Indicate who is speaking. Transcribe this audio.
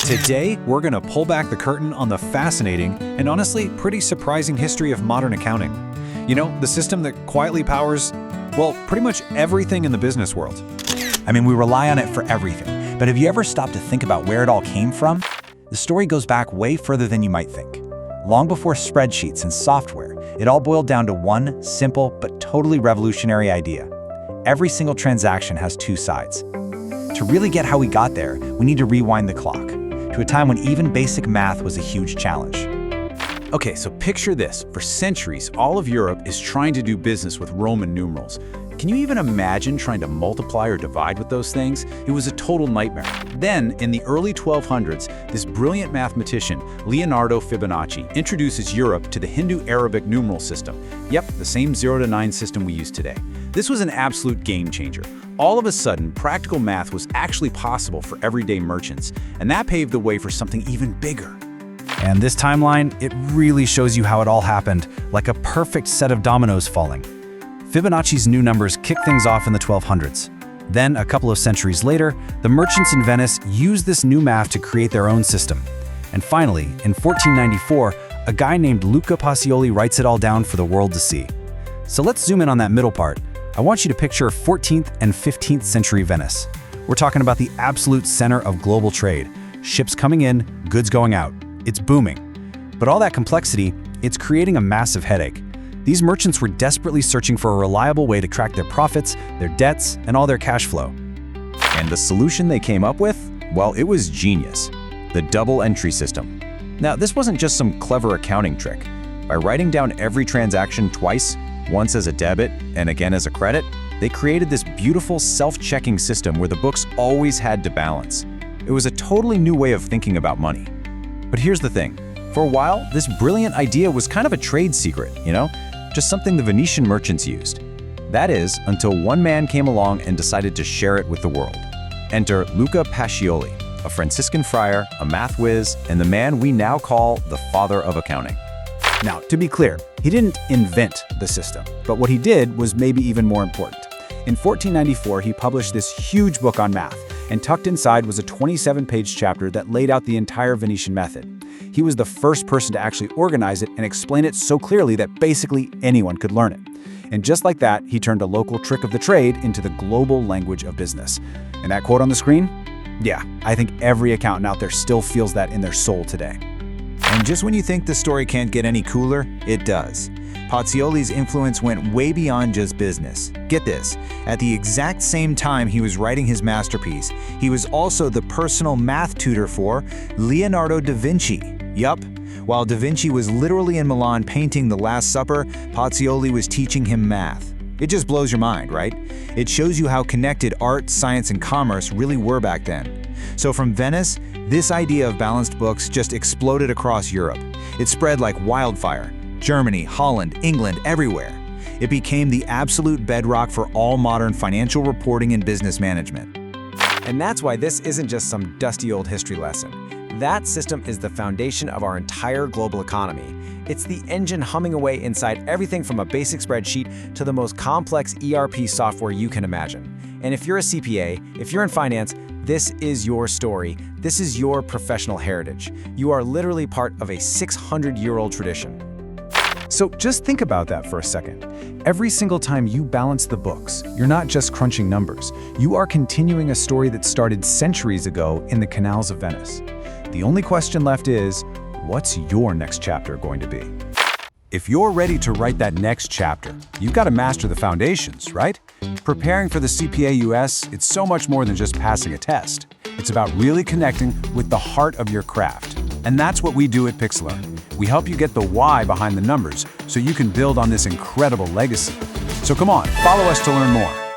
Speaker 1: Today, we're going to pull back the curtain on the fascinating and honestly pretty surprising history of modern accounting. You know, the system that quietly powers, well, pretty much everything in the business world.
Speaker 2: I mean, we rely on it for everything, but have you ever stopped to think about where it all came from? The story goes back way further than you might think. Long before spreadsheets and software, it all boiled down to one simple but totally revolutionary idea. Every single transaction has two sides. To really get how we got there, we need to rewind the clock, to a time when even basic math was a huge challenge.
Speaker 1: Okay, so picture this. For centuries, all of Europe is trying to do business with Roman numerals. Can you even imagine trying to multiply or divide with those things? It was a total nightmare. Then, in the early 1200s, this brilliant mathematician, Leonardo Fibonacci, introduces Europe to the Hindu-Arabic numeral system. Yep, the same 0 to 9 system we use today. This was an absolute game changer. All of a sudden, practical math was actually possible for everyday merchants, and that paved the way for something even bigger.
Speaker 2: And this timeline, it really shows you how it all happened, like a perfect set of dominoes falling. Fibonacci's new numbers kicked things off in the 1200s. Then, a couple of centuries later, the merchants in Venice used this new math to create their own system. And finally, in 1494, a guy named Luca Pacioli writes it all down for the world to see. So let's zoom in on that middle part. I want you to picture 14th and 15th century Venice. We're talking about the absolute center of global trade. Ships coming in, goods going out. It's booming. But all that complexity, it's creating a massive headache. These merchants were desperately searching for a reliable way to track their profits, their debts, and all their cash flow.
Speaker 3: And the solution they came up with? Well, it was genius. The double entry system. Now, this wasn't just some clever accounting trick. By writing down every transaction twice, once as a debit and again as a credit, they created this beautiful self-checking system where the books always had to balance. It was a totally new way of thinking about money. But here's the thing. For a while, this brilliant idea was kind of a trade secret, just something the Venetian merchants used. That is, until one man came along and decided to share it with the world. Enter Luca Pacioli, a Franciscan friar, a math whiz, and the man we now call the father of accounting.
Speaker 1: Now, to be clear, he didn't invent the system, but what he did was maybe even more important. In 1494, he published this huge book on math, and tucked inside was a 27-page chapter that laid out the entire Venetian method. He was the first person to actually organize it and explain it so clearly that basically anyone could learn it. And just like that, he turned a local trick of the trade into the global language of business. And that quote on the screen? Yeah, I think every accountant out there still feels that in their soul today.
Speaker 3: And just when you think the story can't get any cooler, it does. Pacioli's influence went way beyond just business. Get this, at the exact same time he was writing his masterpiece, he was also the personal math tutor for Leonardo da Vinci. Yup, while da Vinci was literally in Milan painting The Last Supper, Pacioli was teaching him math. It just blows your mind, right? It shows you how connected art, science, and commerce really were back then. So from Venice, this idea of balanced books just exploded across Europe. It spread like wildfire. Germany, Holland, England, everywhere. It became the absolute bedrock for all modern financial reporting and business management.
Speaker 4: And that's why this isn't just some dusty old history lesson. That system is the foundation of our entire global economy. It's the engine humming away inside everything from a basic spreadsheet to the most complex ERP software you can imagine. And if you're a CPA, if you're in finance, this is your story. This is your professional heritage. You are literally part of a 600-year-old tradition.
Speaker 1: So just think about that for a second. Every single time you balance the books, you're not just crunching numbers. You are continuing a story that started centuries ago in the canals of Venice. The only question left is, what's your next chapter going to be? If you're ready to write that next chapter, you've got to master the foundations, right? Preparing for the CPA US, it's so much more than just passing a test. It's about really connecting with the heart of your craft. And that's what we do at Pixlr. We help you get the why behind the numbers so you can build on this incredible legacy. So come on, follow us to learn more.